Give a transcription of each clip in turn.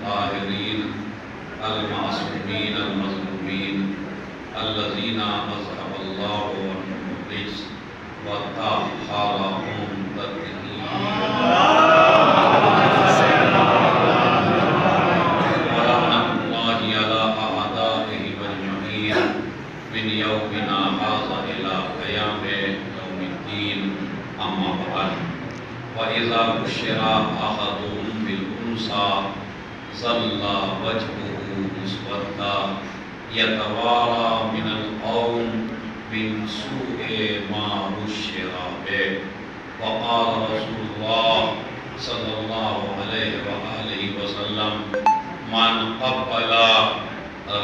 الطاهرين المعصومين المظلومين الذين أذهب الله عنهم الرجس وطهرهم تطهيرا ولعنة الله على أعدائهم أجمعين من يومنا هذا إلى قيام يوم الدين أما بعد وإذا بشر أحدهم بالأنثى ظل وجهه مسودا يتوارى من القوم من سوء ما بشر به وقال رسول الله صلى الله عليه وآله وسلم من قبل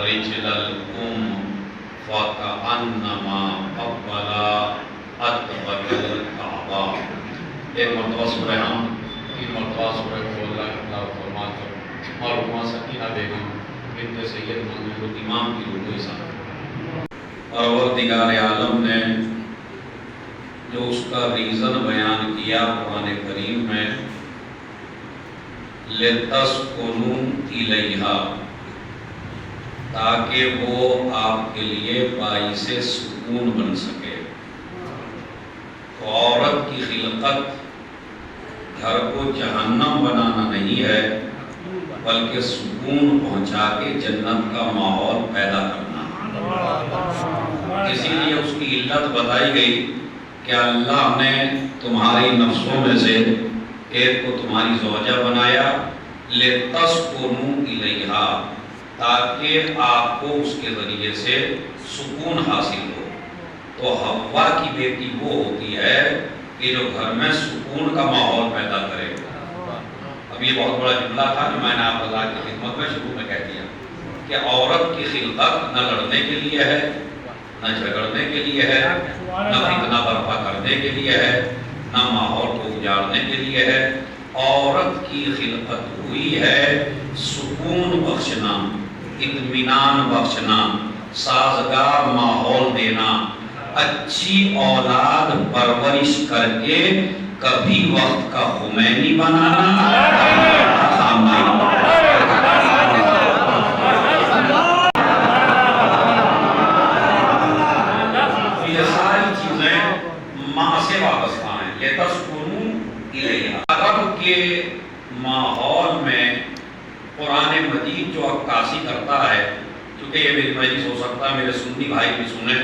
رجل الأم فكأنما قبل أتبة الكعبة. ایک مرتبہ سورہ ہم، 3 مرتبہ سورہ کو اللہ کی تلاوت فرمات کر مرحومہ سکینہ بیگم بنت سید محمود امام کی روح کو حساب پروردگار عالم نے جو اس کا ریزن بیان کیا قرآن کریم میں لِتَسْكُنُوا إِلَيْهَا، تاکہ وہ آپ کے لیے باعث سکون بن سکے. تو عورت کی خلقت گھر کو جہنم بنانا نہیں ہے بلکہ سکون پہنچا کے جنت کا ماحول پیدا کرنا. اسی لیے اس کی علت بتائی گئی کہ اللہ نے تمہاری نفسوں میں سے ایک کو تمہاری زوجہ بنایا لِتَسْكُنُوا إِلَيْهَا، تاکہ آپ کو اس کے ذریعے سے سکون حاصل ہو. تو حوا کی بیٹی وہ ہوتی ہے کہ جو گھر میں سکون کا ماحول پیدا کرے. اب یہ بہت بڑا جملہ تھا جو میں نے آپ اللہ کی خدمت میں شروع میں کہہ دیا کہ عورت کی خلقت نہ لڑنے کے لیے ہے، نہ جھگڑنے کے لیے ہے، نہ فتنہ برپا کرنے کے لیے ہے، نہ ماحول کو اجاڑنے کے لیے ہے. عورت کی خلقت ہوئی ہے سکون بخشنا، اطمینان بخشنا، سازگار ماحول دینا، اچھی اولاد پرورش کر کے کبھی وقت کا خمینی بنانا. یہ ساری چیزیں ماں سے وابستہ ہیں. لِتَسْكُنُوا إِلَيْهَا. عرب کے ماحول میں قرآن مجید جو عکاسی کرتا ہے، چونکہ یہ میری مجلس ہو سکتا ہے میرے سنی بھائی بھی سنیں،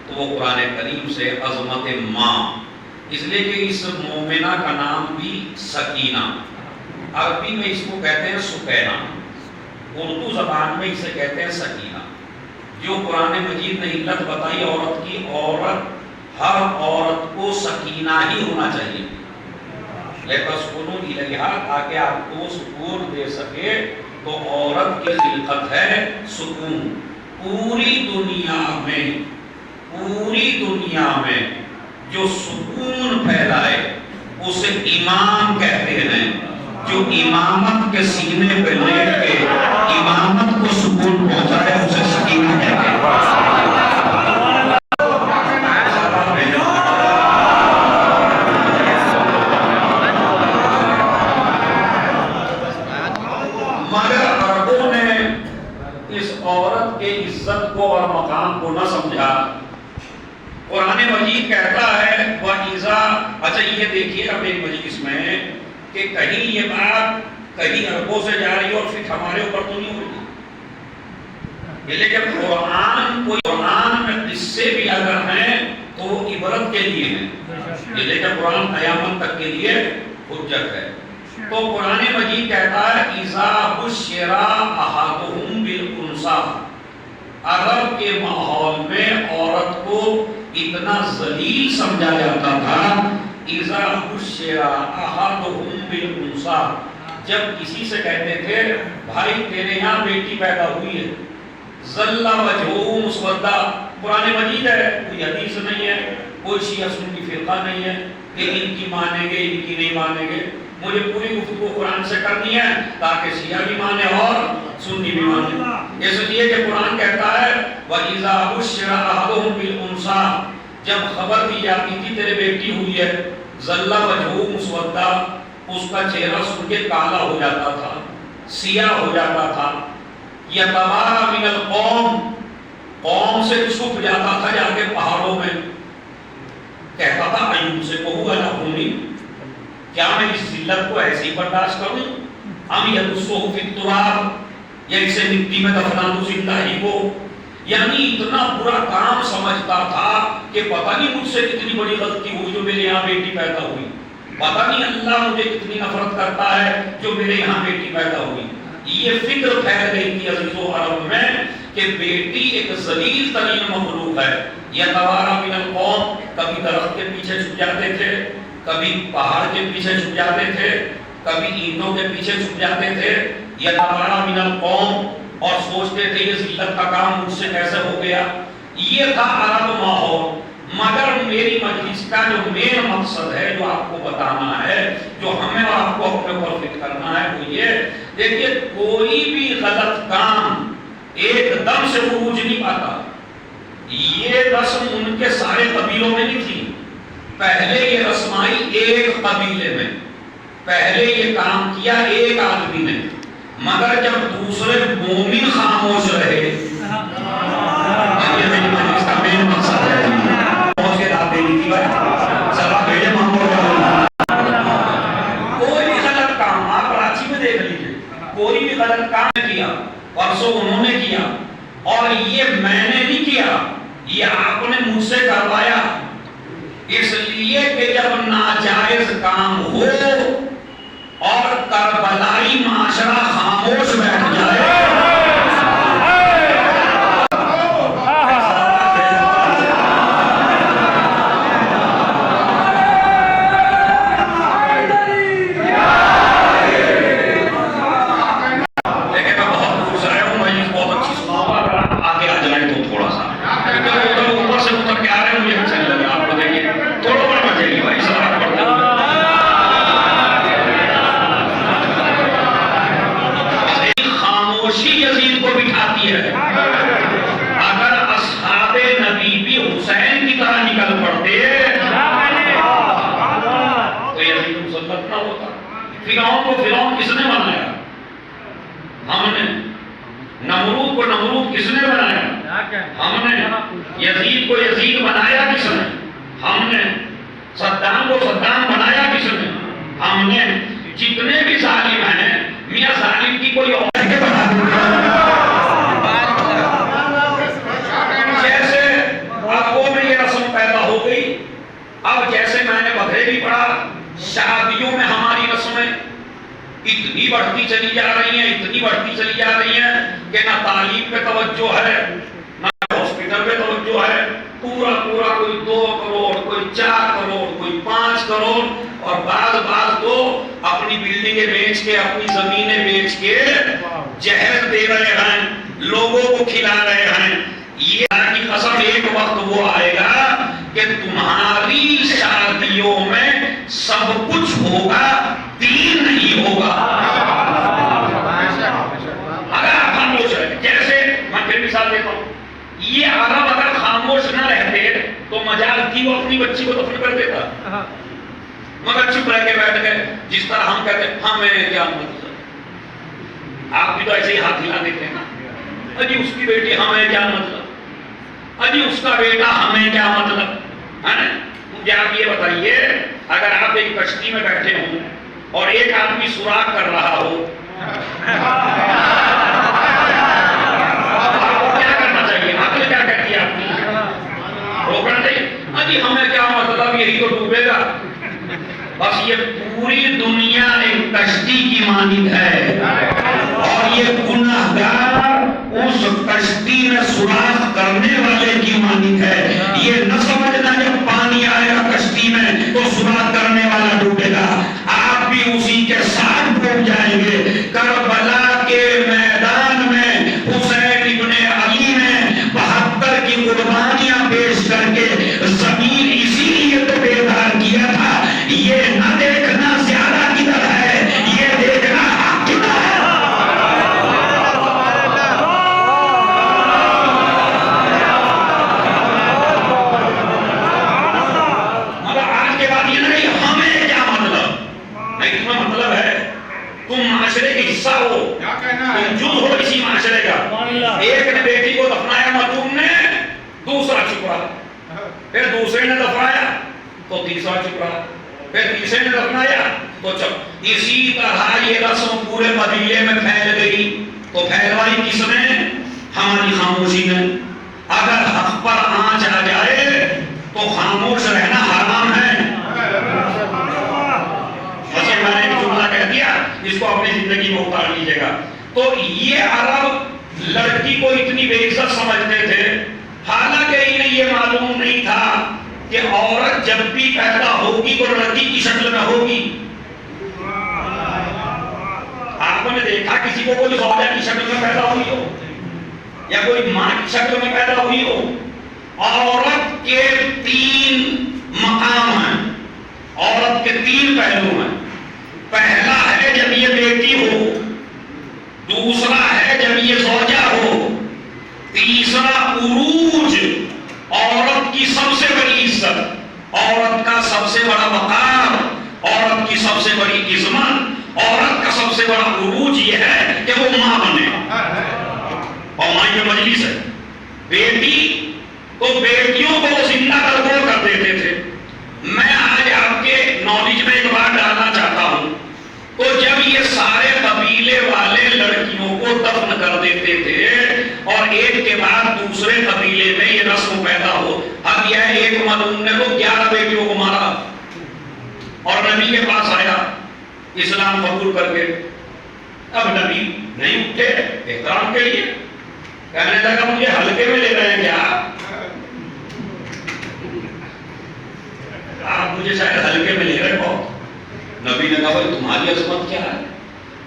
تو وہ قرآن کریم سے عظمت ماں، اس لیے کہ اس مومنہ کا نام بھی سکینہ، عربی میں اس کو کہتے ہیں سکینہ، اردو زبان میں اسے کہتے ہیں سکینہ. جو قرآن مجید نے علت بتائی عورت کی، عورت ہر عورت کو سکینہ ہی ہونا چاہیے. لِتَسْكُنُوا إِلَيْهَا، تاکہ آپ کو سکون دے سکے. تو عورت کی خلقت ہے سکون. پوری دنیا میں جو سکون پھیلائے اسے امام کہتے ہیں. جو امامت کے سینے پہ لیٹ کے امامت کو سکون پہنچائے اسے سکینہ کہتے ہیں. مگر عربوں نے اس عورت کے عزت کو اور مقام کو نہ سمجھا. قرآن مجید کہتا ہے وَإِذَا، اچھا یہ دیکھیے اب ایک مجلس میں کہ کہیں یہ بات کہیں عربوں سے جا رہی اور پھر ہمارے اوپر تو نہیں ہو رہی. لیکن قرآن میں قصے بھی اگر ہیں تو وہ عبرت کے لیے ہیں، لیکن قرآن قیامت تک کے لیے حجت ہے. تو قرآن مجید کہتا ہے اِذَا بُشِّرَ أَحَدُهُم بِالْأُنثىٰ. عرب کے ماحول میں عورت کو اتنا ذلیل سمجھا جاتا تھا. اِذَا بُشِّرَ أَحَدُهُم بِالْأُنثىٰ، جب کسی سے کہتے تھے بھائی تیرے یہاں بیٹی پیدا ہوئی ہے، ظَلَّ وَجْهُهُ مُسْوَدًّا. قرآن مجید ہے، کوئی حدیث نہیں ہے، کوئی شیعہ سنی فرقہ نہیں ہے کہ ان کی مانیں گے ان کی نہیں مانیں گے. مجھے پوری گفتگو قرآن سے کرنی ہے تاکہ شیعہ بھی مانے اور سنی بھی مانے. اس لیے کہ قرآن کہتا ہے وَإِذَا بُشِّرَ أَحَدُهُم بِالْأُنثىٰ، جب خبر دی جاتی تھی تیرے بیٹی ہوئی ہے، ظَلَّ وَجْهُهُ مُسْوَدًّا، اس کا چہرہ سن کے کالا ہو جاتا تھا. سیاہ ہو جاتا تھا، یتوارا من القوم، قوم سے چھپ جاتا تھا جا کے پہاڑوں میں، کہتا تھا ایوب سے کہو الا ہونی، کیا میں اس ذلت کو ایسے ہی برداشت کروں، ام یدسہ فی التراب، یا اسے مٹی میں دفنا دوں زندہ ہی کو. یعنی اتنا برا کام سمجھتا تھا کہ پتہ نہیں مجھ سے کتنی بڑی غلطی ہوئی جو میرے یہاں بیٹی پیدا ہوئی، پتہ نہیں اللہ مجھے کتنی نفرت کرتا ہے جو میرے یہاں بیٹی پیدا ہوئی. یہ فکر پھیل گئی تھی عزیزو عرب میں کہ بیٹی ایک ذلیل ترین مخلوق ہے. یتوارا من القوم، کبھی درخت کے پیچھے چھپ جاتے تھے، کبھی پہاڑ کے پیچھے چھپ جاتے تھے، کبھی اینٹوں کے پیچھے چھپ جاتے تھے. یتوارا من القوم، اور سوچتے تھے یہ ذلت کا کام مجھ سے کیسے ہو گیا. یہ تھا عرب ماحول. مگر میری مجلس کا جو مین مقصد ہے، جو آپ کو بتانا ہے، جو ہمیں اور آپ کو اپنے اوپر فکر کرنا ہے، وہ یہ دیکھیے کوئی بھی غلط کام ایک دم سے عروج نہیں پاتا. یہ رسم ان کے سارے قبیلوں میں نہیں تھی. پہلے یہ رسم آئی ایک قبیلے میں، پہلے یہ کام کیا ایک آدمی نے، مگر جب دوسرے مومن خاموش رہے، یہ میری مجلس کا مین مقصد ہے. پہنچ کے داد دینی تھی بھائی سبا بھیجے محمود کوئی بھی غلط کام آپ کراچی میں دیکھ لیجئے، کوئی بھی غلط کام کیا، پرسوں انہوں نے کیا، اور یہ میں نے نہیں کیا، یہ آپ نے مجھ سے کروایا. اس لیے کہ جب ناجائز کام ہو اور کربلائی معاشرہ خاموش بیٹھ جائے، فرعون کس نے بنایا؟ ہم نے. نمرود کو نمرود کس نے بنایا؟ ہم نے. یزید کو یزید بنایا کس نے؟ ہم نے. صدام کو صدام بنایا کس نے؟ ہم نے. جتنے بھی ظالم ہیں، میاں ظالم کی کوئی اور کے بنا جیسے اب وہ میں یہ رسم پیدا ہو گئی. اب جیسے میں نے بکرے بھی پڑھا، شادیوں میں ہماری رسمیں اتنی بڑھتی چلی جا رہی ہیں، اتنی بڑھتی چلی جا رہی ہیں کہ نہ تعلیم پہ توجہ ہے، نہ ہاسپٹل پہ توجہ ہے. پورا کوئی 2 کروڑ، کوئی 4 کروڑ، کوئی 5 کروڑ، اور بعض تو اپنی بلڈنگیں بیچ کے، اپنی زمینیں بیچ کے جہیز دے رہے ہیں، لوگوں کو کھلا رہے ہیں. یہ اللہ کی قسم ایک وقت وہ آئے گا کہ تمہاری شادیوں میں سب کچھ ہوگا، دین نہیں ہوگا. اگر آپ خاموش رہے، جیسے میں پھر مثال دیتا ہوں، یہ عرب اگر خاموش نہ رہتے تو مجال تھی وہ اپنی بچی کو دفن کر دیتا، مگر چپ رہ کے بیٹھ گئے. جس طرح ہم کہتے ہیں ہمیں کیا مطلب، آپ بھی تو ایسے ہی ہاتھ ہلا دیتے ہیں نا، اجی اس کی بیٹی ہمیں کیا مطلب، اجی اس کا بیٹا ہمیں کیا مطلب ہے نا. مجھے آپ یہ بتائیے، اگر آپ ایک کشتی میں بیٹھے ہوں اور ایک آدمی سوراخ کر رہا ہو، آپ کو کیا کرنا چاہیے؟ عقل کیا کہتی ہے آپ کی؟ روکنا چاہیے. اجی ہمیں کیا مطلب، یہی تو ڈوبے گا. بس یہ پوری دنیا ایک کشتی کی مانند ہے، اور یہ گناہگار اس کشتی میں سوراخ کرنے والے کی مانند ہے. یہ نہ سمجھنا جب پانی آئے گا کشتی میں تو سوراخ کرنے والا ڈوبے گا، آپ بھی اسی کے ساتھ ڈوب جائیں گے. کربلا کے میدان میں حسین ابن علی نے 72 کی قربانیاں پیش کر کے زمین اسی لیے تو بیدار کیا تھا. یہ نہ دیکھنا زیادہ کدھر ہے، یہ دیکھنا حق کدھر ہے. دوسرا چپ رہا، پھر تیسرے نے دفنایا تو چپ. اسی طرح یہ رسم پورے قبیلے میں پھیل گئی. تو پھیلوائی کس نے؟ ہماری خاموشی نے. اگر حق پر آنچ آ جائے تو خاموش رہنا حرام ہے. ویسے میں نے ایک جملہ کہہ دیا، اس کو اپنی زندگی میں اتار لیجیے گا. تو یہ عرب لڑکی کو اتنی بے عزت سمجھتے تھے، حالانکہ انہیں یہ معلوم نہیں تھا کہ عورت جب بھی پیدا ہوگی تو لڑکی کی شکل میں ہوگی. آپ نے دیکھا کسی کو کوئی زوجہ کی شکل میں پیدا ہوئی ہو یا کوئی ماں کی شکل میں پیدا ہوئی ہو؟ عورت کے 3 مقام ہیں، عورت کے 3 پہلو ہیں. پہلا ہے جب یہ بیٹی ہو، دوسرا ہے جب یہ زوجہ ہو، تیسرا عروج، عورت کی سب سے بڑی عزت، عورت کا سب سے بڑا وقار، عورت کی سب سے بڑی عظمت، عورت کا سب سے بڑا عروج یہ ہے کہ وہ ماں بنے. اور ماں یہ مجلس ہے. بیٹی تو بیٹیوں کو زندہ درگور کر دیتے تھے. میں آج آپ کے نالج میں ایک بات ڈالنا چاہتا ہوں. تو جب یہ سارے قبیلے والے لڑکیوں کو دفن کر دیتے تھے اور ایک کے بعد دوسرے قبیلے میں یہ رسم پیدا ہو، اب یہ ایک ملعون نے تو 11 بیٹیوں کو مارا اور نبی کے پاس آیا اسلام قبول کر کے. اب نبی نہیں اٹھے احترام کے لیے، کہنے لگا مجھے ہلکے میں لے رہے ہیں کیا؟ آپ مجھے شاید ہلکے میں لے رہے ہو. نبی نے کہا بھائی تمہاری عظمت کیا ہے؟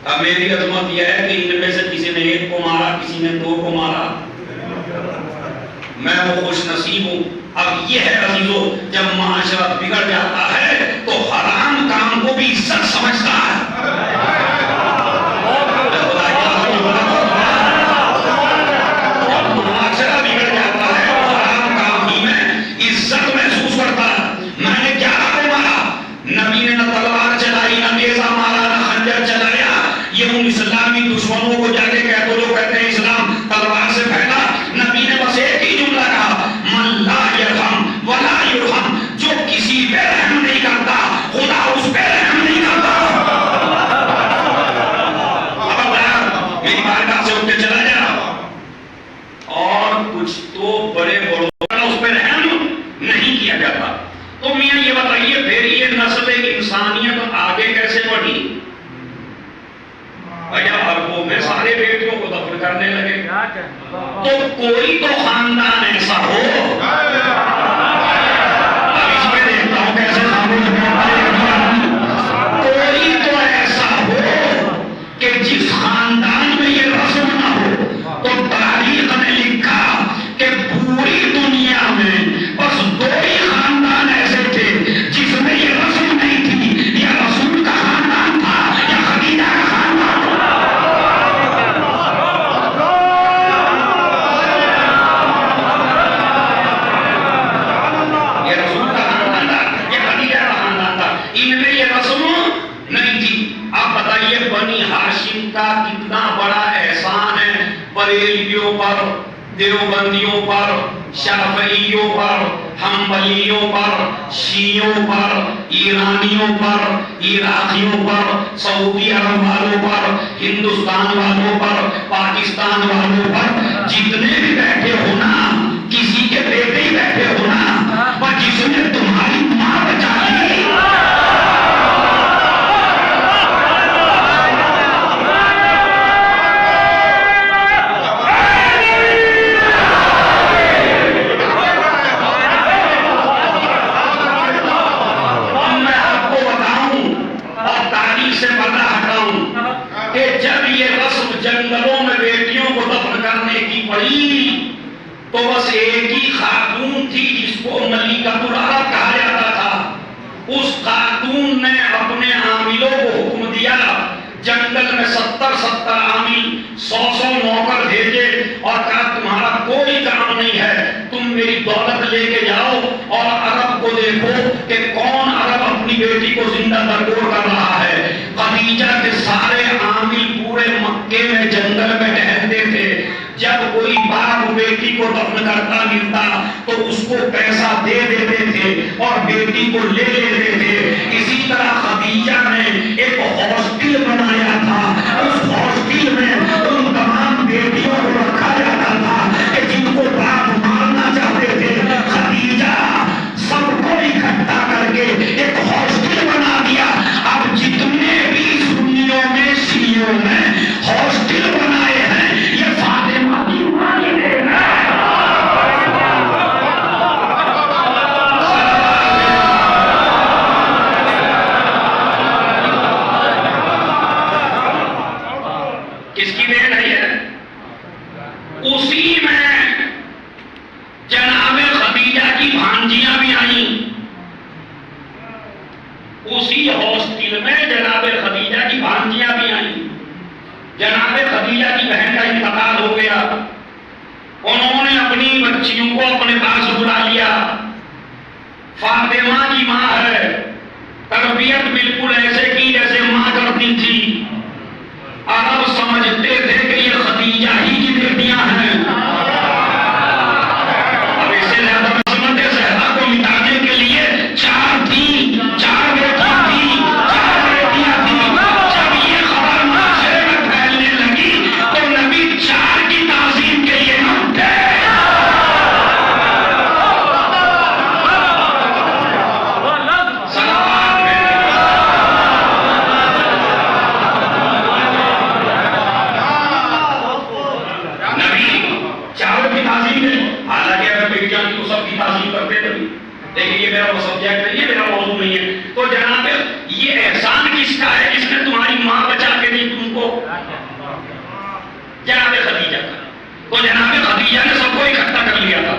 اب میری عظمت یہ ہے کہ ان میں سے کسی نے 1 کو مارا، کسی نے 2 کو مارا، میں وہ خوش نصیب ہوں. اب یہ ہے عزیزو، جب معاشرہ بگڑ جاتا ہے تو حرام کام کو بھی عزت سمجھتا ہے. جب معاشرہ بگڑ جاتا ہے تو حرام کام ہی میں عزت محسوس کرتا ہے. میں نے 11 کو مارا، نبی نے نہ تلوار چلائی، نہ نیزہ مارا، نہ خنجر چلایا. یہ ان اسلامی دشمنوں کو جا کے کہہ دو جو کہتے ہیں اسلام تلوار سے پھیلا. نبی نے بس ایک ہی جملہ کہا، من لا یرحم ولا یرحم، جو کسی پہ رحم نہیں کرتا خدا اس پہ رحم نہیں کرتا. اب میری بارگاہ سے اٹھ کے چلا جا. اور کچھ تو بڑے بڑوں اس پہ رحم نہیں کیا جاتا. تو میاں یہ بتائیے پھر یہ نسل انسانیت آگے کیسے بڑھی؟ عربوں میں سارے بیٹیوں کو دفن کرنے لگے. تو کوئی تو خاندان ایسا ہو، اب اس میں دیکھتا ہوں کیسے خاموش کوئی تو ایسا ہو کہ جس خاندان میں یہ رسم نہ ہو. تو تاریخ نے لکھا کہ پوری دنیا میں بس 2 ہی خاندان ایسے تھے جس میں یہ رسم نہیں تھی. یا رسول کا خاندان تھا یا خدیجہ کا خاندان تھا. یہ رسول کا خاندان تھا یا خدیجہ کا خاندان تھا، ان میں یہ رسم نہیں تھی. آپ بتائیے بنی ہاشم کا کتنا بڑا احسان ہے بریلویوں پر، دیوبندیوں پر، شافعیوں پر، حنبلیوں پر، شیعوں پر، ایرانیوں پر، عراقیوں پر، سعودی عرب والوں پر، ہندوستان والوں پر، پاکستان والوں پر. جتنے بھی بیٹھے ہونا کسی کے بیٹے ہی بیٹھے ہونا، پر جس نے تمہاری ماں بچا لی. جب یہ رسم جنگلوں میں بیٹیوں کو دفن کرنے کی پڑی تو بس ایک ہی خاتون تھی جس کو ملکۃ العرب کہا جاتا تھا. اس خاتون نے اپنے عاملوں کو حکم دیا، جنگل میں 70 عامل 100 نوکر بھیجے اور کہا تمہارا کوئی کام نہیں ہے، تم میری دولت لے کے جاؤ اور عرب کو دیکھو کہ کون عرب اپنی بیٹی کو زندہ درگور کر رہا ہے. خدیجہ کے سارے عامل پورے مکے میں جنگل میں ٹہلتے تھے. جب کوئی باپ بیٹی کو دفن کرتا ملتا تو اس کو پیسہ دے دیتے تھے اور بیٹی کو لے لیتے تھے. اسی طرح خدیجہ نے ایک ہاسٹل بنایا تھا. اس ہاسٹل میں ان تمام بیٹیوں کو رکھا جاتا تھا کہ جن کو باپ مارنا چاہتے تھے. خدیجہ سب کو اکٹھا کر کے ایک ہاسٹل بنا دیا. اب جتنے بھی سنیوں میں شیعوں میں ہاسٹل بنائے ہیں یہ فاطمہ کی والدین ہیں. کس کی دین ہے یہ؟ اسی میں جناب خدیجہ کی بھانجیاں بھی آئیں. اسی ہاسٹل میں جناب خدیجہ کی بھانجیاں بھی آئیں. جناب خدیجہ کی بہن کا انتقال ہو گیا. انہوں نے اپنی بچیوں کو اپنے پاس بلا لیا. فاطمہ کی ماں ہے. تربیت بالکل ایسے کی جیسے ماں کرتی تھی. عرب سمجھتے تھے کہ یہ خدیجہ ہی کی بیٹیاں ہیں. اب اسے زیادہ عظمت زہرا کو مٹانے کے لیے چار بیٹیاں تھی. جب یہ خبر معاشرے میں پھیلنے لگی تو نبی چار کی تعظیم کے لیے نہ اٹھے. لیکن یہ میرا سبجیکٹ نہیں ہے, میرا موضوع نہیں ہے. تو جناب یہ احسان کس کا ہے جس نے تمہاری ماں بچا کے دی تم کو؟ جناب خدیجہ کا. تو جناب خدیجہ نے سب کو اکٹھا کر لیا تھا.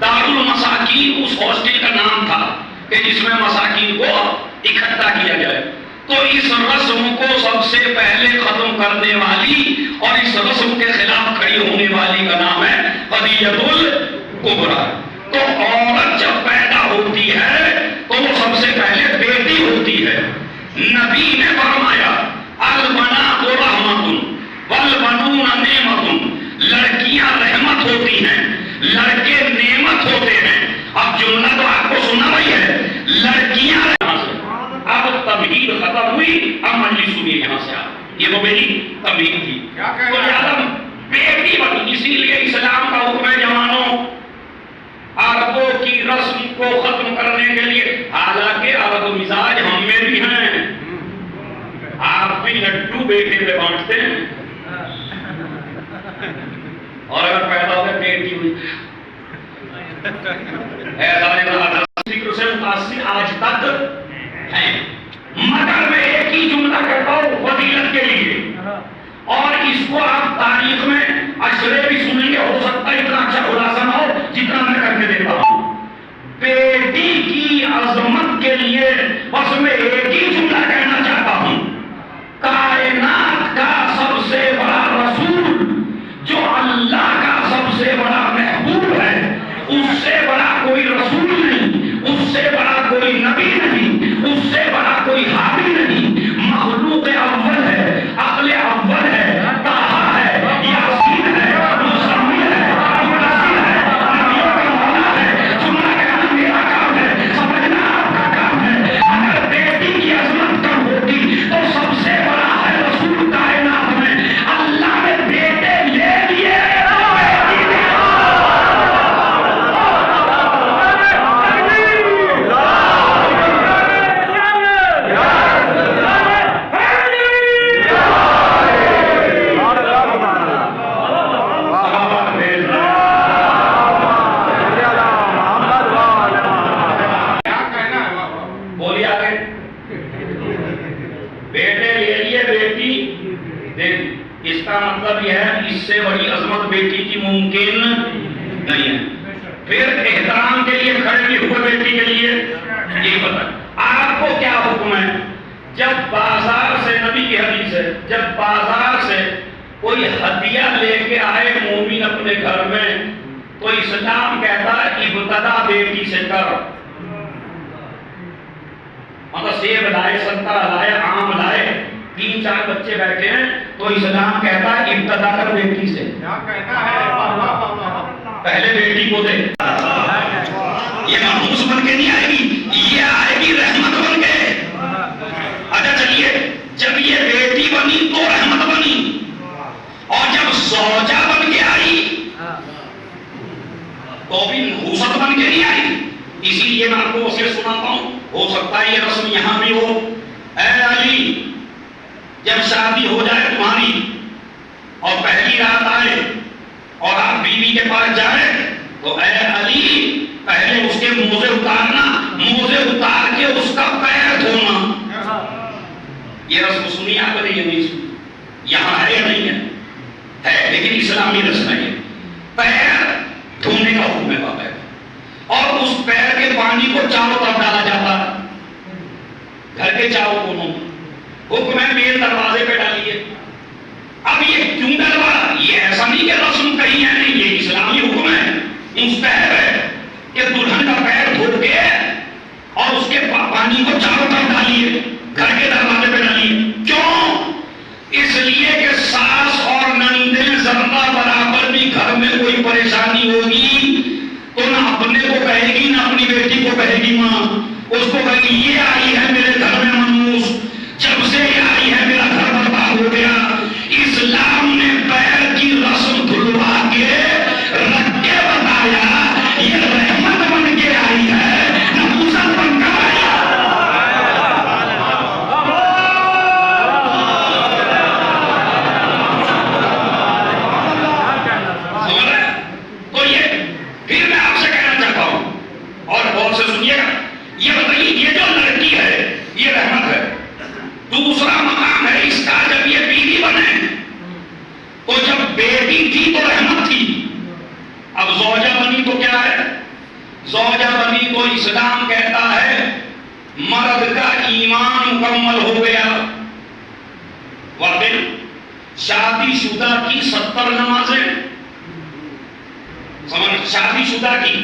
دارالمساکین اس ہاسٹل کا نام تھا کہ جس میں مساکین کو اکٹھا کیا جائے. تو اس رسم کو سب سے پہلے ختم کرنے والی اور اس رسم کے خلاف کھڑی ہونے والی کا نام ہے خدیجۃ الکبریٰ. تو عورت جب پیدا ہوتی ہے تو وہ سب سے پہلے بیٹی ہوتی ہے. نبی نے فرمایا البنات رحمت والبنون نعمت. لڑکیاں رحمت ہوتی ہیں, لڑکے نعمت ہوتے ہیں. اب جملہ تو آپ کو سنا رہی ہے, لڑکیاں. اب تمہید ختم ہوئی, اب مجلس سنیے یہاں سے آپ. یہ وہ میری تمہید تھی. تو یاد بیٹی بنی. اسی لیے اسلام کا حکم ہے جوانوں عربوں کی رسم کو ختم کرنے کے لیے. حالانکہ عرب مزاج ہم میں بھی ہیں. آپ بھی لڈو بیٹے پہ بانٹتے ہیں اور اگر پیدا ہوئے بیٹی ہوئی ذکر سے متاثر آج تک ہیں. مگر میں ایک ہی جملہ کہتا ہوں فضیلت کے لیے, اور اس کو آپ تاریخ میں اشرے بھی سنیں گے. ہو سکتا ہے اتنا اچھا خلاصہ نہ ہو جتنا میں کر کے دیتا ہوں. بیٹی کی عظمت کے لیے بس میں ایک ہی جملہ کہنا چاہتا ہوں. کائنات کا سب سے بڑا رسول جو اللہ کا سب سے بڑا محبوب ہے, اس سے بڑا کوئی رسول نہیں, اس سے بڑا کوئی نبی نہیں, اس سے بڑا کوئی حاوی نہیں. مخلوق اول ہے, عقل اول ہے, طٰہٰ ہے, یاسین ہے, مزمل ہے, مدثر ہے, نبیوں کا مولا ہے. سننا کہنا میرا کام ہے, سمجھنا آپ کا کام ہے. اگر بیٹی کی عظمت کم ہوتی تو سب سے بڑا ہے رسول کائنات میں. اللہ نے بیٹے لے لیے. اس کا مطلب یہ ہے اس سے بڑی عظمت بیٹی کی ممکن نہیں ہے. پھر احترام کے لیے کھڑے بھی ہوئے بیٹی کے لیے. یہی پتہ آپ کو کیا حکم ہے. جب بازار سے, نبی کی حدیث ہے, جب بازار سے کوئی ہدیہ لے کے آئے مومن اپنے گھر میں تو اسلام کہتا ہے ابتدا بیٹی سے کر. مطلب سیب لائے, سنترا لائے, آم لائے, 3-4 بچے بیٹھے ہیں تو اسلام کہتا ہے ابتدا کر بیٹی سے. کیا کہتا ہے پہلے بیٹی کو دے. یہ ناموس بن کے نہیں آئے گی, یہ آئے گی رحمت بن کے. اچھا چلیے, جب یہ بیٹی بنی تو رحمت بنی, اور جب زوجہ بن کے آئی تو بھی نحوست بن کے نہیں آئی. اسی لیے میں آپ کو اسے سناتا ہوں, ہو سکتا ہے یہ رسم یہاں بھی ہو. اے علی, جب شادی ہو جائے تمہاری اور پہلی رات آئے اور آپ بیوی کے پاس جائے تو اے علی پہلے اس کے موزے اتارنا, موزے اتار کے اس کا پیر دھونا. یہ رسم سنی آپ نے؟ یہ نہیں سنی. یہاں ہے یا نہیں ہے, لیکن اسلامی رسم ہے. پیر دھونے کا حکم ہے بابا, اور اس پیر کے پانی کو چاروں طرف ڈالا جاتا ہے, گھر کے چاروں کونوں. حکم ہے مین دروازے پہ ڈالیے. اب یہ کیوں ڈلوا؟ یہ ایسا نہیں کہ رسم کہیں ہے, نہیں, یہ اسلامی حکم ہے, مستحب ہے کہ دلہن کا پیر دھو کے اور اس کے پانی کو چاروں طرف ڈالیے, گھر کے دروازے پہ ڈالیے. کیوں؟ اس لیے کہ ساس اور نندیں ذرہ برابر بھی گھر میں کوئی پریشانی ہوگی تو نہ اپنے کو کہے گی نہ اپنی بیٹی کو کہے گی ماں, اس کو کہے گی یہ آئی ہے میرے گھر میں منوس, جب سے یہ آئی ہے میرا گھر برباد ہو گیا. اسلام نے پیر کی رسم دھلوا کے رکھ کے بتایا یہ رحمت بن کے آئی ہے, نحوست بن کر آئی ہے. تو یہ پھر میں آپ سے کہنا چاہتا ہوں, اور غور سے سنیے گا, یہ بتائیے یہ جو لڑکی ہے یہ رحمت ہے. دوسرا مقام ہے اس کا جب یہ بیوی بنے, تو جب بیٹی تھی تو رحمت تھی, اب زوجہ بنی تو کیا ہے؟ زوجہ بنی تو اسلام کہتا ہے مرد کا ایمان مکمل ہو گیا. واقعی شادی شدہ کی 70 نمازیں, سمجھ, شادی شدہ کی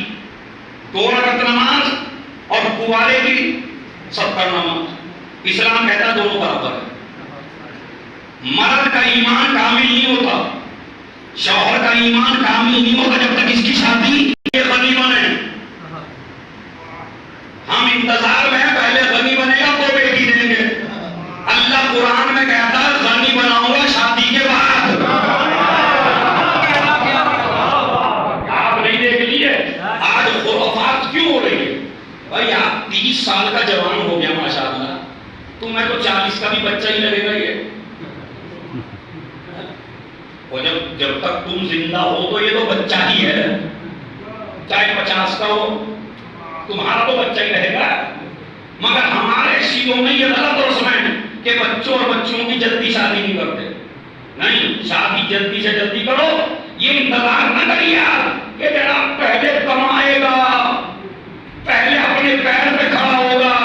2 رکعت نماز اور کنوارے کی 70 نماز. اسلام کہتا ہے دونوں برابر ہے. مرد کا ایمان کامل نہیں ہوتا, شوہر کا ایمان کامل نہیں ہوتا جب تک اس کی شادی غنی بنے. ہم انتظار میں ہیں, پہلے غنی بنے گا تو بیٹی دیں گے. اللہ قرآن میں کہتا ہے غنی بناؤں گا شادی کے بعد. آپ نہیں دیکھ لیے آج خرافات کیوں ہو رہی ہے؟ بھائی آپ 30 سال کا جوان ہو گیا ماشاءاللہ, تمہیں تو 40 کا بھی بچہ ہی لگے گا. یہ اور جب تک تم زندہ ہو تو یہ تو بچہ ہی ہے, چاہے 50 کا ہو تمہارا تو بچہ ہی رہے گا. مگر ہمارے شیعوں میں یہ غلط رسم ہے کہ بچوں اور بچوں کی جلدی شادی نہیں کرتے. نہیں, شادی جلدی سے جلدی کرو. یہ انتظار نہ کریے کہ جناب پہلے کمائے گا, پہلے اپنے پیر پہ کھڑا ہوگا.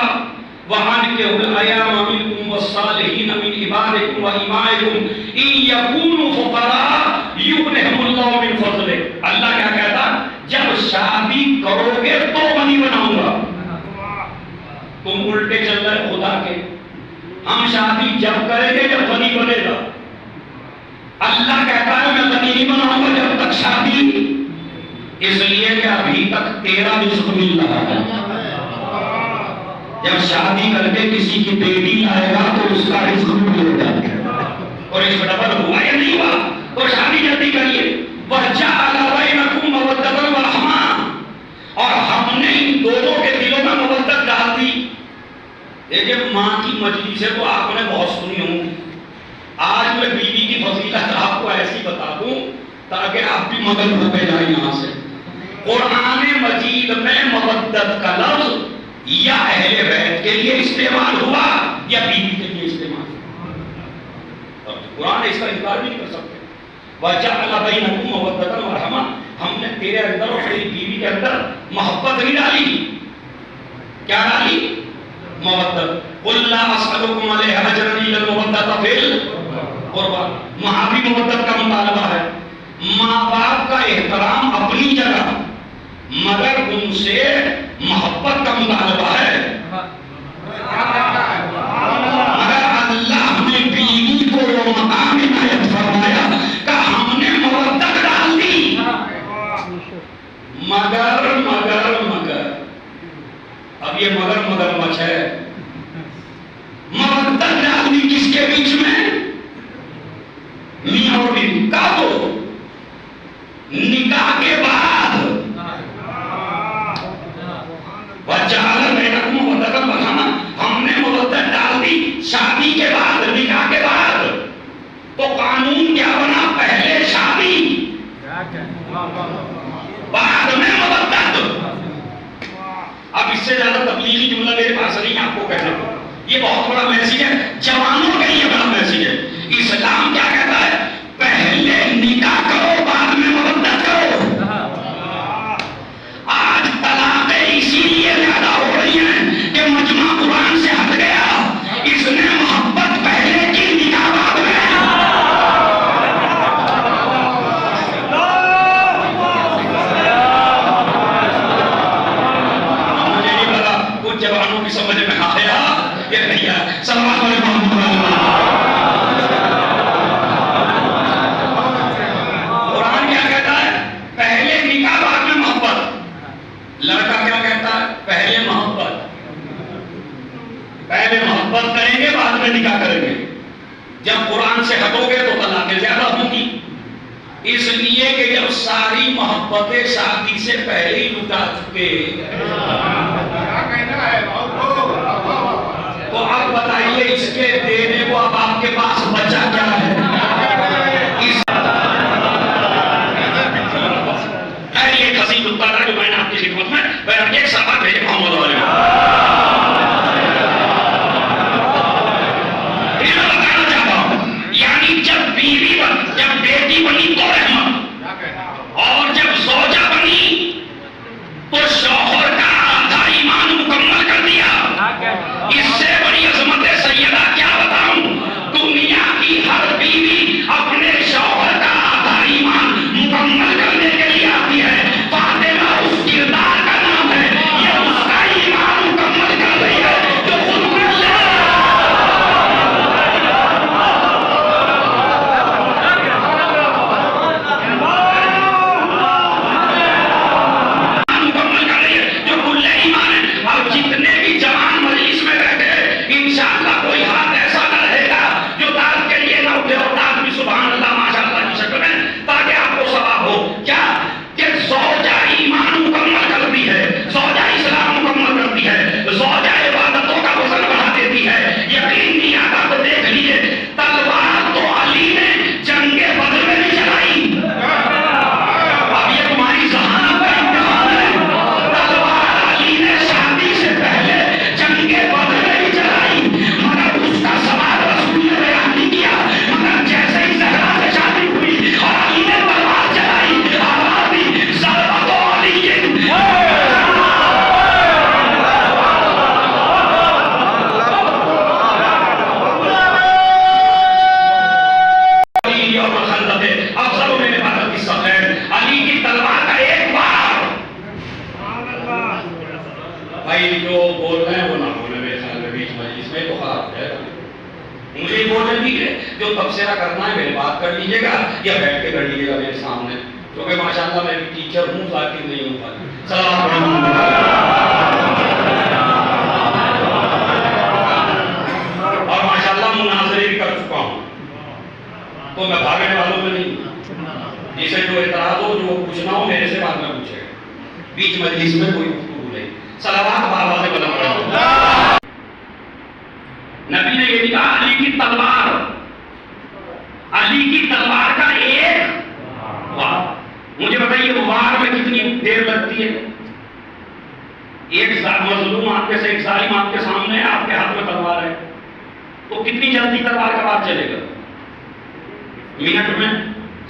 وہاں کے ایام منکم والصالحین من عبادکم وامائکم ان یکونوا فقراء یغنہم اللہ من فضلہ. اللہ کیا کہتا؟ جب شادی کرو گے تو غنی بناؤں گا. تم الٹے چل رہے خدا کے, ہم شادی جب کریں گے جب غنی بنے گا. اللہ کہتا ہے میں غنی نہیں بناؤں گا جب تک شادی, اس لیے کہ ابھی تک تیرا رزق مل رہا ہے. جب شادی کر کے کسی کی بیٹی لائے گا تو اس کا رزق بھی ملے گا, اور اس کا ڈبل ہوا یا نہیں ہوا, تو شادی جلدی کریے. وَجَعَلَ بَيْنَكُمْ مَوَدَّةً وَرَحْمَةً, اور ہم نے ان دونوں کے دلوں میں مودت ڈال دی. دیکھیں ماں کی مجلس سے تو آپ نے بہت سنی ہوں گی. آج میں بیوی کی فضیلت آپ کو ایسی بتا دوں تاکہ آپ بھی مدد ہو کے جائیں یہاں سے. قرآن مجید میں مودت کا لفظ یا اہل بیت کے لیے استعمال ہوا یا بیوی کے لیے استعمال ہوا, اور قرآن اس کا انکار نہیں کر سکتے. وَجَعَلَ بَيْنَكُمْ مَوَدَّةً وَرَحْمَةً, ہم نے تیرے اندر اور تیری بیوی کے اندر محبت نہیں ڈالی. کیا ڈالی؟ مودت. قُلْ لَا أَسْأَلُكُمْ عَلَيْهِ أَجْرًا إِلَّا الْمَوَدَّةَ فِي الْقُرْبَى. وہاں بھی مودت کا مطالبہ ہے. ماں باپ کا احترام اپنی جگہ, مگر ان سے محبت کا مطالبہ ہے. مگر اللہ نے بیوی کو وہ مقام عنایت فرمایا کہ ہم نے مودت ڈال دی. کب؟ نکاح کے بعد. وجعل بینکم مودۃ ورحمۃ، ہم نے مودت ڈال دی شادی کے بعد، نکاح کے بعد. تو قانون کیا بنا؟ پہلے شادی بعد میں مودت. اب اس سے زیادہ تبلیغی جملہ میرے پاس نہیں آپ کو کہنے کو. یہ بہت بڑا میسج ہے جوانوں کے لیے، بڑا میسج ہے. اسلام کیا کہتا ہے؟ پہلے نکاح کرو بعد میں مودت کرو. آج طلاقیں اسی لیے زیادہ ہو رہی ہیں کہ مجمع قرآن سے ہٹ گیا. اس نے محبت پہلے کی، نکاح بعد میں. مجھے نہیں پتا کچھ جوانوں کی سمجھ میں آیا کہ نہیں آیا. سلام علیکم. قرآن کیا کہتا ہے؟ پہلے نکاح بعد میں محبت. لڑکا کیا کہتا ہے؟ پہلے محبت. پہلے محبت کریں گے بعد میں نکاح کریں گے. جب قرآن سے ہٹو گے تو طلاقیں زیادہ ہوں گی. اس لیے کہ جب ساری محبتیں شادی سے پہلے ہی لٹا چکے، تو اب بتائیے اس کے دینے کو اب آپ کے پاس بچا کیا ہے؟ یہ کسی نقطہ تھا جو میں نے آپ کی خدمت میں ایک سبق بھیجے محمد والے میں بتانا چاہتا ہوں. یعنی جب بیوی جب بیٹی بنی تو رحمت، اور جب زوجہ بنی تو شوہر کا آدھا ایمان مکمل کر دیا. اس سے بڑی عظمت سیدہ کیا بتاؤں؟ دنیا کی ہر بیوی اپنے شوہر کا آدھا ایمان مکمل کرنے کے لیے آتی ہے. فاطمہ اس کردار کا نام ہے. یہ اس کا ایمان مکمل کر رہی ہے جو خود مکمل کر رہی ہے جو کل ایمان ہے. اور جتنے بھی جوان مجلس میں بیٹھے انشاءاللہ کوئی ہاتھ ایسا نہ رہے گا جو داد کے لیے نہ اٹھے، اور داد بھی سبحان اللہ ماشاءاللہ کی شکل میں، تاکہ آپ کو ثواب ہو. کیا کہ زوجہ ایمان مکمل کرتی ہے، زوجہ اسلام مکمل کرتی ہے، زوجہ عبادتوں کا وزن بڑھا دیتی ہے. یقین نہیں آتا تو دیکھ لیجیے، تلوار تو علی نے جنگ بدر میں بھی چلائی. اب یہ تمہاری ذہانت کا امتحان ہے. تلوار علی نے شادی سے پہلے جنگ بدر میں بھی چلائی، مگر اس کا سوال رسول نے بیان نہیں کیا. مگر جیسے ہی زہرا سے شادی ہوئی اور علی نے تلوار چلائی، آواز دی ضربت علی. افضل میں عبادت کی سب ہے علی کی تلوار کا ایک بار. بھائی جو بول رہے ہیں وہ نہ بولے میرے خیال میں بیچ مجلس میں تو خراب ہے. مجھے بولنے دیجیے، جو تبصرہ کرنا ہے میری بات کر لیجیے گا یا بیٹھ کے کر لیجیے گا میرے سامنے، کیونکہ ماشاءاللہ میں بھی ٹیچر ہوں، ذاکر نہیں ہوں. سلام علیکم. اور ماشاءاللہ مناظرے بھی کر چکا ہوں، تو میں بھاگنے والوں میں نہیں. جسے جو اعتراض ہو، جو پوچھنا ہو میرے سے بعد میں پوچھے. بیچ مجلس میں کوئی گفتگو نہیں. صلوات بابا سے بلند کرو. نبی نے یہ بھی کہا علی کی تلوار، علی کی تلوار کا ایک وار. مجھے بتائیے وار میں کتنی دیر لگتی ہے؟ ایک مظلوم آپ کے سے ایک ظالم آپ کے سامنے ہے، آپ کے ہاتھ میں تلوار ہے، تو کتنی جلدی تلوار کا وار چلے گا؟ منٹ میں،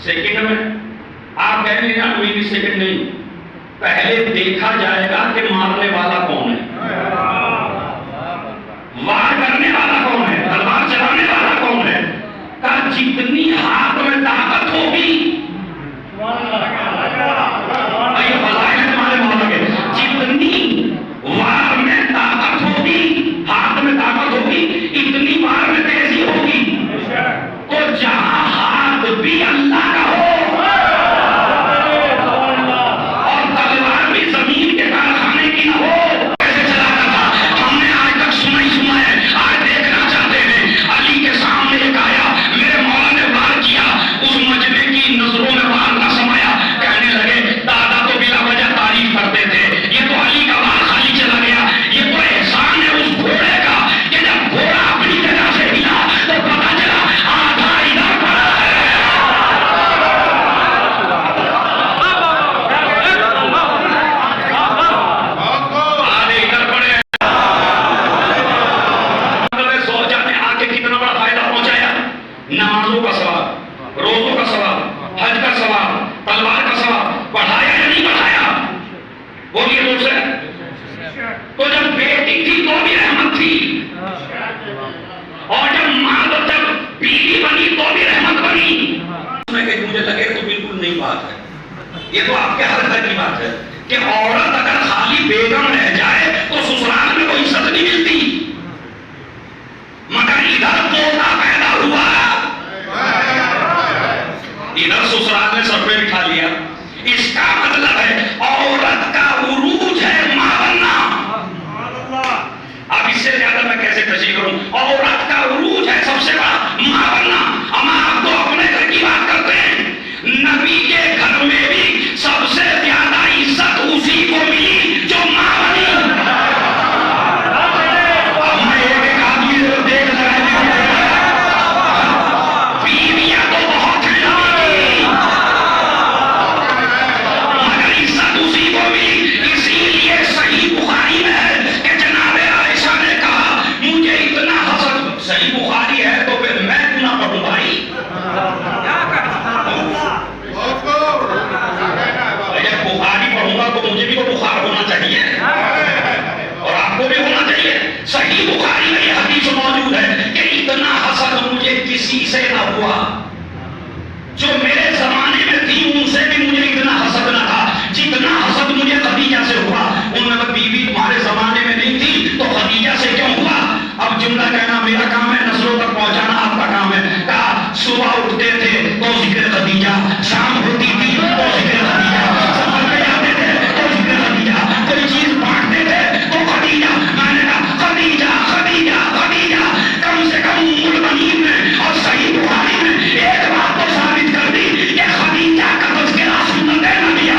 سیکنڈ میں. آپ کہیں گے نا ملی سیکنڈ نہیں، پہلے دیکھا جائے گا کہ مارنے والا کون ہے، وار کرنے والا کون ہے، تلوار چلانے والا کون ہے. کا جتنی ہاتھ میں طاقت ہوگی، جتنی وار میں طاقت ہوگی، ہاتھ میں طاقت ہوگی، اتنی وار میں تیزی ہوگی. تو جہاں ہاتھ بھی اللہ کا ہو اور تلوار بھی زمین کے کارخانے کی نہ ہو، کیسے چلاتا تھا ہم نے آج تک سنا ہی سنا ہے. آج دیکھنا چاہتے ہیں. علی کے سامنے ایک آیا، میرے مولا نے بات ہے، یہ تو آپ کے ہر گھر کی بات ہے کہ عورت اگر خالی بیگم رہ جائے تو سسرال میں کوئی عزت نہیں ملتی، مگر ادھر پوتا پیدا ہوا، ادھر سسرال نے سر پہ بٹھا لیا، اس کا مطلب ہے عورت کا عروج ہے ماں بننا۔ اب اس سے زیادہ میں کیسے تشریح کروں؟ عورت کا عروج ہے سب سے بڑا ماں بننا۔ ہم آپ تو اپنے گھر کی بات کرتے ہیں، نبی کے گھر میں بھی سب سے زیادہ عزت اسی کو ملی جو ماں بنی۔ اب میں ایک آدمی دیکھ رہا بیویاں تو بہت ہیں نبی کی، مگر عزت اسی کو ملی۔ اسی لیے صحیح بخاری میں ہے کہ جناب عائشہ نے کہا مجھے اتنا حسد، صحیح بخاری ہے تو پھر میں کیوں نہ پڑھوں بھائی؟ جب بخاری پڑھوں گا تو مجھے بھی تو بخار ہونا چاہیے اور آپ کو بھی ہونا چاہیے۔ صحیح بخاری میں یہ حدیث موجود ہے کہ اتنا حسد مجھے کسی سے نہ ہوا، جو میرے زمانے میں تھی ان سے بھی مجھے اتنا حسد نہ تھا جتنا حسد مجھے خدیجہ سے ہوا۔ ان میں بیوی تمہارے زمانے میں نہیں تھی تو خدیجہ سے کیوں ہوا؟ اب جملہ کہنا میرا کام ہے، نسلوں تک پہنچانا آپ کا کام ہے۔ کہا صبح اٹھتے تھے تو ذکر خدیجہ، شام ہوتی تھی تو ذکر خدیجہ، سفر پہ جاتے تھے تو ذکر خدیجہ، کوئی چیز بانٹتے تھے تو خدیجہ۔ میں نے کہا خدیجہ خدیجہ خدیجہ، کم سے کم المنین میں اور صحیح بخاری میں ایک بات تو ثابت کر دی کہ خدیجہ کا تذکرہ سنت نبی ہے۔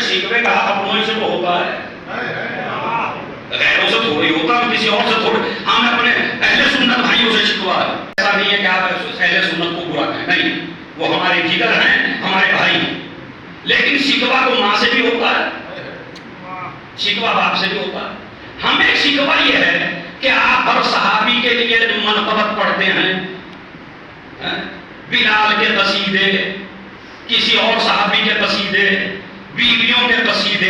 شکوے کا اپنوں ہی سے تو ہوتا ہے، غیروں سے تھوڑی ہوتا، کسی اور سے تھوڑی۔ ہم اپنے اہل سنت بھائیوں سے شکوا ہے، ایسا نہیں ہے کہ آپ اہل سنت کو برا کہیں، نہیں، وہ ہمارے جگر ہیں، ہمارے بھائی ہیں، لیکن شکوا تو ماں سے بھی ہوتا ہے، شکوا باپ سے بھی ہوتا ہے۔ ہمیں شکوا یہ ہے کہ آپ ہر صحابی کے لیے منقبت پڑھتے ہیں، بلال کے قصیدے، کسی اور صحابی کے قصیدے، بیویوں کے قصیدے،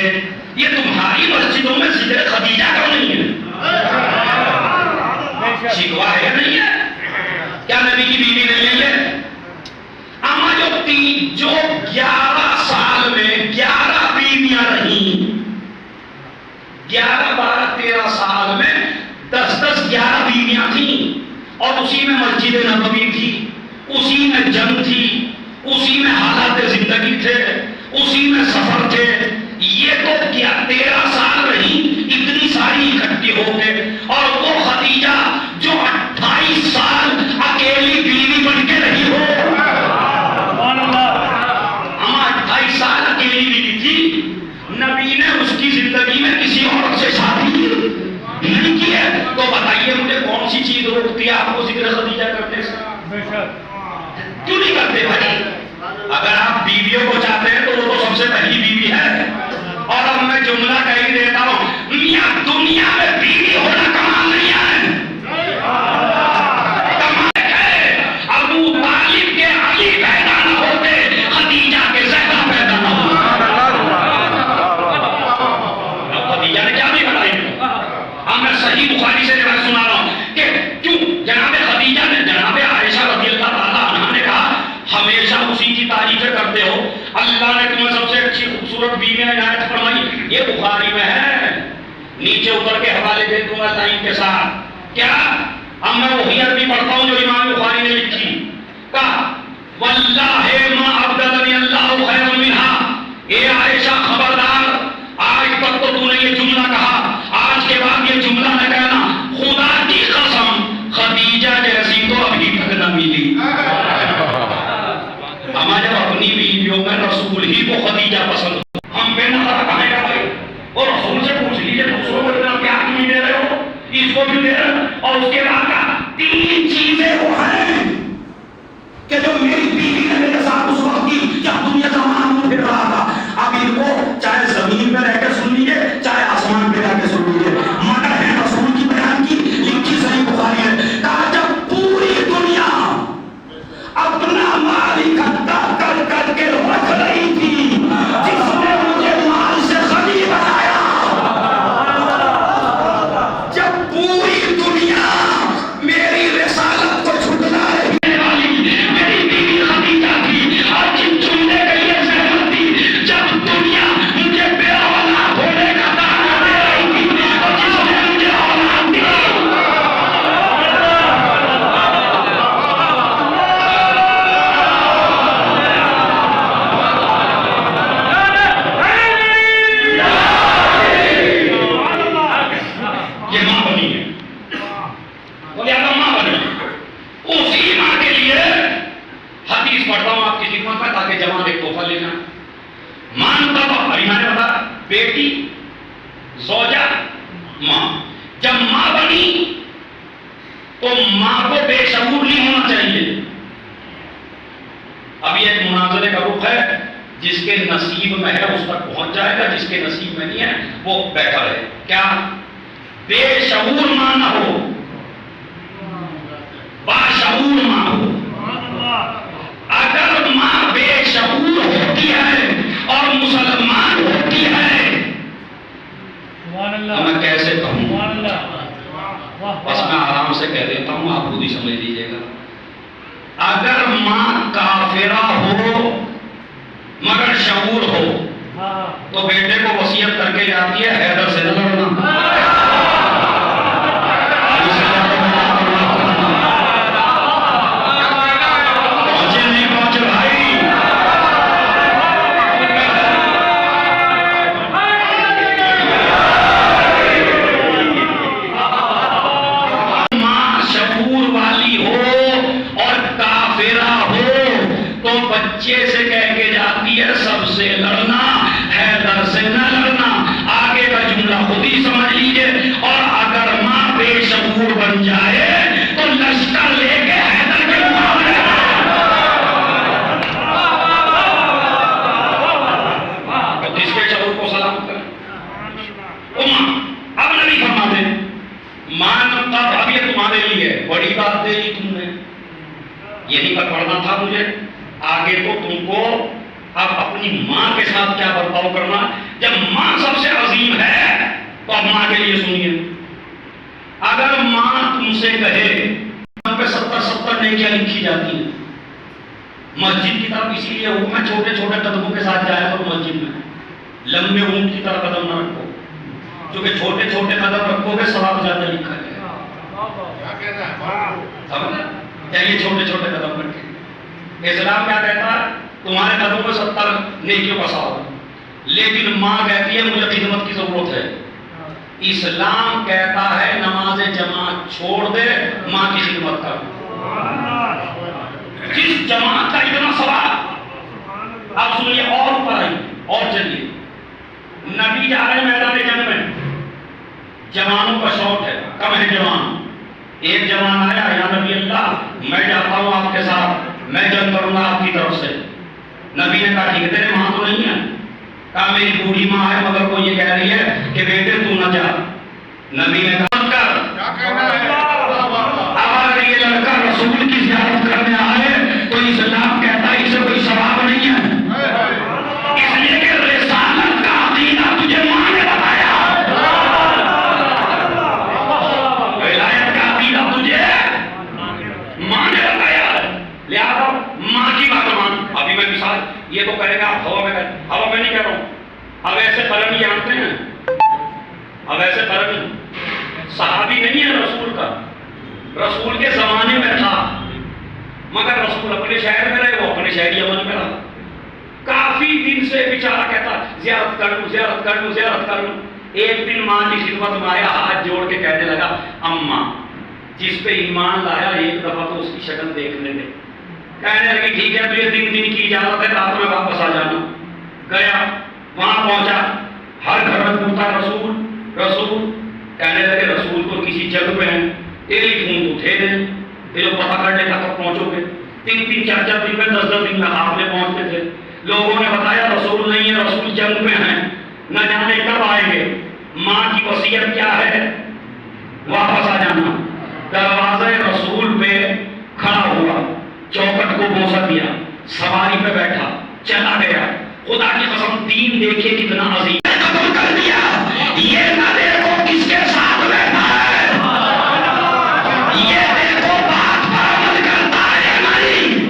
یہ تمہاری مسجدوں میں ذکر خدیجہ کیوں نہیں ہے؟ شکوا ہے یا نہیں ہے؟ کیا نبی کی بیوی نہیں ہے؟ اما جو 11 سال میں 11 بیویاں رہیں، 11 12 13 سال میں 10 11 بیویاں تھیں، اور اسی میں مسجد نبوی تھی، اسی میں جنگ تھی، اسی میں حالات زندگی تھے، اسی میں سفر تھے۔ یہ تو کیا 13 سال رہی اتنی ساری اکٹھی ہو گئے، اور وہ خدیجہ جو 28 سال اکیلی بیوی بن کے رہی ہو، ہم 28 سال اکیلی بیوی تھی، نبی نے اس کی زندگی میں کسی عورت سے شادی نہیں کی ہے، تو بتائیے مجھے کون سی چیز روکتی ہے آپ کو ذکر خدیجہ کرنے سے؟ کیوں نہیں کرتے بھائی؟ اگر آپ بیویوں کو چاہتے ہیں تو وہ تو سب سے پہلی بیوی ہے۔ اور اب میں جملہ کہی دیتا ہوں، میاں دنیا میں بیوی ہونا کمال نہیں ہے، کمال ہے ابو طالب کے علی پیدا نہ ہوتے، خدیجہ کے زہرا پیدا نہ ہوتے۔ اب خدیجہ نے کیا بھی بتائی؟ اب میں صحیح بخاری سے روایت سنا رہا ہوں کہ کیوں جناب خدیجہ نے، جناب عائشہ رضی اللہ تعالیٰ عنہا نے کہا ہمیشہ اسی کی تعریفیں کرتے ہو، اللہ نے تمہیں سب سے اچھی خوبصورت بیویاں عنایت فرمائی۔ یہ بخاری میں ہے، نیچے اتر کے حوالے دے دوں گا ٹائم کے ساتھ۔ کیا اب میں وہی عربی پڑھتا ہوں جو امام بخاری نے لکھی، کہا واللہ ما ابدلنی اللہ خیر منہا، اے عائشہ خبردار، آج تک تو نے یہ جملہ کہا، آج کے بعد یہ جملہ نہ کہنا، خدا کی قسم خدیجہ جیسی تو ابھی تک نہ ملی۔ ہمارے اپنی بیویوں میں رسول ہی کو خدیجہ پسند ہو، ہم بے نظر کہاں گا بھائی؟ اور رسول سے پوچھ لیجیے دوسروں کو اتنا پیار کیوں دے رہے ہو، اس کو کیوں دے رہے ہو؟ اور اس کے بعد کا 3 چیزیں وہ ہیں کہ جو میری بیوی نے میرے ساتھ اس وقت کی جب دنیا زمانہ میں پھر رہا تھا، اب ان کو چاہے زمین پہ رہ کے سن لیجیے چاہے آسمان پہ رہ کے سن لیجیے، مگر ہے رسول کی بیان کی لکھی صحیح بخاری ہے، کہا جب پوری دنیا بیٹی، زوجہ، ماں. جب ماں بنی تو ماں کو بے شعور نہیں ہونا چاہیے. اب یہ ایک مناظرے کا رخ ہے، جس کے نصیب میں ہے اس تک پہنچ جائے گا، جس کے نصیب میں نہیں ہے وہ بیٹھا رہے. کیا بے شعور ماں نہ ہو، باشعور ماں ہو. اگر ماں بے شعور ہوتی ہے اور مسلمان ہوتی ہے، میں کیسے کہوں، بس میں آرام سے کہہ دیتا ہوں، آپ خود ہی سمجھ لیجیے گا. اگر ماں کافرہ ہو مگر شعور ہو تو بیٹے کو وصیت کر کے جاتی ہے حیدر سے نہ لڑنا. پہنچے نہیں پہنچے بھائی؟ ماں شعور والی ہو اور کافرہ ہو تو بچے سے کہہ کے جاتی ہے سب سے لڑنا، حیدر سے نہ لڑنا. آگے کا جملہ خود ہی سمجھ لیجئے. اور اگر ماں بے شعور بن جائے تو لشکر لے کے حیدر کے مقابلے جس کے شعور کو سلام کریں. اب نبی فرماتے ہیں مان تب، اب یہ تمہارے لیے بڑی بات دے دی تم نے، یہی پر پڑھنا تھا مجھے. آگے تو تم کو اب اپنی ماں کے ساتھ کیا برتاؤ کرنا. جب ماں سب سے عظیم ہے تو اب ماں کے لیے سنیے. اگر ماں تم سے کہے پہ 70 نیکیاں لکھی جاتی ہیں مسجد کی طرف، اسی لیے حکم ہے چھوٹے چھوٹے قدموں کے ساتھ جایا کرو مسجد میں. لمبے اونٹ کی طرح قدم نہ رکھو، کیونکہ چھوٹے چھوٹے قدم رکھو گے ثواب زیادہ لکھا ہے. چاہیے چھوٹے چھوٹے قدم رکھیں. اسلام کیا کہتا ہے؟ تمہارے قدموں میں 70 نیکیوں کا ثواب، لیکن ماں کہتی ہے مجھے خدمت کی ضرورت ہے. اسلام کہتا ہے نماز جماعت چھوڑ دے، ماں کی خدمت کر. جس جماعت کا اتنا ثواب. آپ سنیے اور اوپر آئیے اور چلیے. نبی جا رہے میدان جنگ میں، جوانوں کا شوق ہے، کم ہے جوان. ایک جوان آیا، یا نبی اللہ میں جاتا ہوں آپ کے ساتھ، میں جنگ کروں گا آپ کی طرف سے. نبی نے کہا ٹھیک ہے، تیرے ماں تو نہیں ہے؟ کہا میری بوڑھی ماں ہے مگر وہ یہ کہہ رہی ہے کہ بیٹے تو نہ جا. نبی نے کہا اگر یہ لڑکا رسول کی زیارت کرنے آئے تو اسلام کہتا ہے اسے کوئی ثواب نہیں ہے، اس لیے کہ رسالت کا عقیدہ تجھے ماں نے بتایا، ولایت کا عقیدہ تجھے ماں نے بتایا. لہذا ماں کی بات مان. ابھی میں مثال یہ تو کرے گا آپ ہوا میں نہیں کہہ رہا ہوں. اب ایسے فرق جانتے ہیں، اب ایسے فرق صحابی نہیں ہے رسول کا، رسول کے زمانے میں تھا مگر رسول اپنے شہر میں رہے، وہ اپنے شہری یمن میں رہا. کافی دن سے بیچارہ کہتا زیارت کر لوں زیارت کر لوں زیارت کر لوں. ایک دن ماں کی خدمت میں آیا، ہاتھ جوڑ کے کہنے لگا اماں جس پہ ایمان لایا ایک دفعہ تو اس کی شکل دیکھنے دے. کہنے لگی ٹھیک ہے تجھے 3 دن کی اجازت ہے، رات میں واپس آ جانا. گیا، وہاں پہنچا، ہر گھر میں پوچھا رسول رسول. کہنے لگے رسول تو کسی جگہ پہ ہیں، ٹیلی فون تو تھے نہیں، یہ جو پتہ کرنے تک پہنچو گے. 3 4 دن میں 10 دن میں آپ میں پہنچتے تھے. لوگوں نے بتایا رسول نہیں ہے، رسول جنگ میں ہیں، نہ جانے کب آئیں گے. ماں کی وصیت کیا ہے؟ واپس آ جانا. دروازے رسول پہ کھڑا ہوا، چوکٹ کو بوسہ دیا، سواری پہ بیٹھا، چلا گیا. خدا کی قسم دین دیکھیے کتنا عظیم قبول کر دیا. یہ نہ دیکھو کس کے ساتھ بیٹھا ہے، یہ دیکھو بات پر عمل کرتا ہے یا نہیں.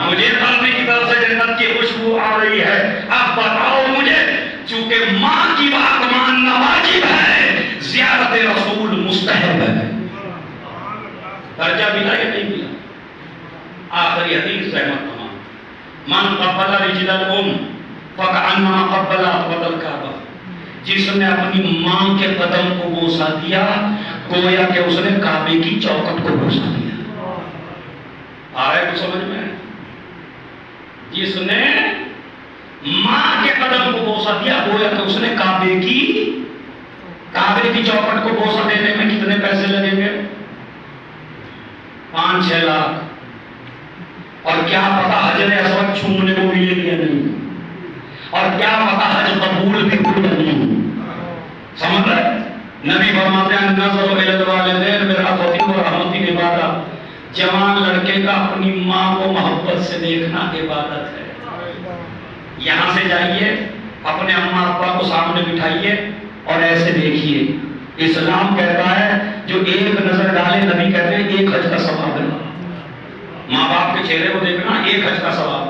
مجھے قلبی کی طرف سے جنت کی خوشبو آ رہی ہے. اب بتاؤ مجھے، چونکہ ماں کی بات ماننا واجب ہے، زیارت رسول مستحب ہے. درجہ ملا یا نہیں ملا؟ آخری حدیث رحمت تمام من قبل رجل الام فکأنما قبل عقبۃ الکعبہ. جس نے اپنی ماں کے قدم کو بوسا دیا گویا کہ اس نے کعبے کی چوکٹ کو بوسا دیا. آئے تو سمجھ میں؟ جس نے ماں کے قدم کو بوسا بوسہ دیا، گویا کہ اس نے کعبے کی چوکھٹ کو بوسہ دینے میں کتنے پیسے لگیں گے؟ 5-6 لاکھ. اور کیا پتا حجر اسود چھونے کو ملے یا نہیں، اور کیا پتا حج قبول بھی ہو یا نہیں. سمجھ رہے؟ نبی فرماتے ہیں نظر الی الوالدین برأفت و رحمت عبادت. جوان لڑکے کا اپنی ماں کو محبت سے دیکھنا عبادت ہے. یہاں سے جائیے، اپنے اماں ابا کو سامنے بٹھائیے اور ایسے دیکھیے. اسلام کہتا ہے جو ایک نظر ڈالے، نبی کہتے ہیں ایک حج کا ثواب ہے. ماں باپ کے چہرے کو دیکھنا ایک حج کا ثواب.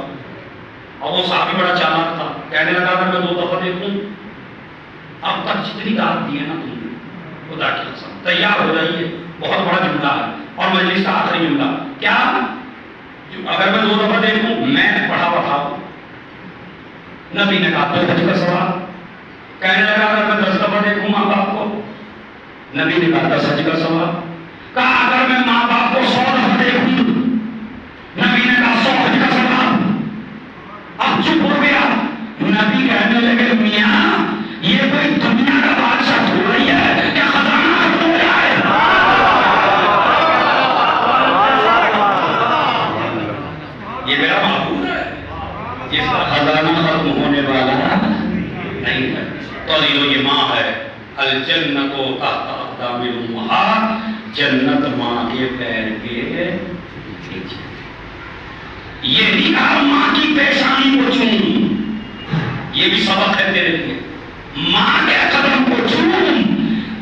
اور وہ صحابی بڑا چالاک تھا، کہنے لگا اگر میں 2 دفعہ دیکھوں اب تک جتنی دعوت دی ہے نا تم نے، خدا کی قسم تیار ہو جائیے. بہت بڑا جملہ ہے اور مجلس کا آخری جملہ کیا؟ اگر میں 2 دفعہ دیکھوں میں پڑھا بتاؤں. نبی نے کہا 2 حج کا ثواب. کہنے لگا اگر میں 10 دفعہ دیکھوں ماں باپ کو، نبی نے کہا 10 حج کا ثواب. کہا اگر میں ماں باپ کو 100 دفعہ دیکھوں، نبی نے کہا 100 حج کا ثواب. اب چپ ہو گیا. نبی کہنے لگے میاں یہ کوئی دنیا کا بادشاہ تھوڑا ہی ہے کہ خزانہ ختم ہو جائے. یہ میرا معبود ہے جس کا خزانہ ختم ہونے والا نہیں ہے. تو یہ ماں ہے. الجنت تحت اقدام الامہات، جنت ماں کے پیر کے نیچے. یہ نہیں کہا ماں کی پیشانی کو چوم، یہ بھی سبق ہے تیرے لیے. ماں کے قدم کو چوم،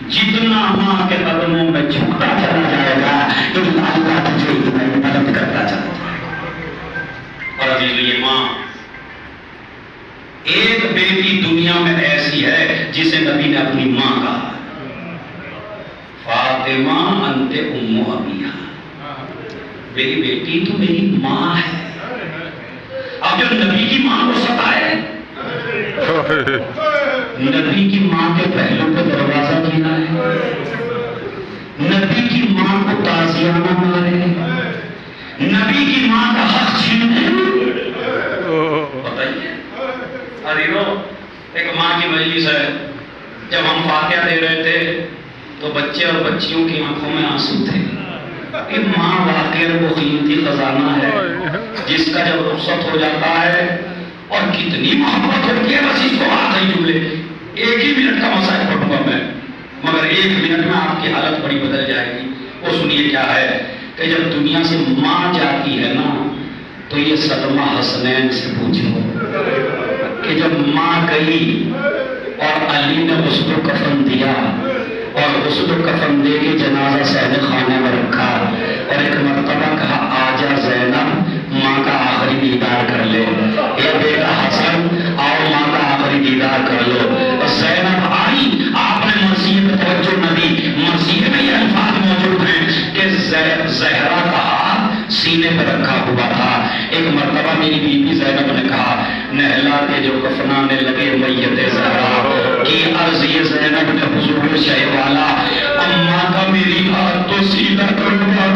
جتنا ماں کے قدموں میں جھکتا چلا جائے گا اللہ تجھے مدد کرتا چلا جائے گا. اور عزیزو یہ ماں، ایک بیٹی دنیا میں ایسی ہے جسے نبی نے اپنی ماں کہا فاطمہ انت ام ابیہا، میری بیٹی تو میری ماں ہے. اب جو نبی کی ماں کو ستائے، نبی کی ماں کے پہلوں پہ دروازہ گرا ہے، نبی کی ماں کو تازیانہ مارے، نبی کی ماں کا حق چھینے. بتائیے عزیزو، ایک ماں کی مجلس ہے. جب ہم فاتحہ دے رہے تھے تو بچے اور بچیوں کی آنکھوں میں آنسو تھے کہ ماں واقعی وہ قیمتی خزانہ ہے جس کا جب رخصت ہو جاتا ہے اور کتنی محبت ہوتی ہے. بس اس کو آخری جملے 1 ہی منٹ کا مسائل پڑھوں گا میں، مگر 1 منٹ میں آپ کی حالت بڑی بدل جائے گی. وہ سنیے کیا ہے کہ جب دنیا سے ماں جاتی ہے نا تو یہ صدمہ حسنین سے پوچھو کہ جب ماں گئی اور علی نے اس کو کفن دیا اور اس کو کفن دے کے جنازہ صحن خانے میں رکھا اور ایک مرتبہ کہا آجا زینب ماں کا آخری دیدار کر لے، اے بیٹا حسن آؤ ماں کا آخری دیدار کر لو. اور زینب آئی، آپ نے مسیح میں توجہ نہ دی. مسیح میں یہ الفاظ موجود ہیں کہ زہرا کا ہاتھ سینے پر رکھا ہوا تھا. ایک مرتبہ میری بیوی زینب نے کہا نہلا کے جو کفنانے لگے میت زہرا کی عرض یہ زینب نے حضور شہ والا اماں کا میری ہاتھ تو سیدھا کروا.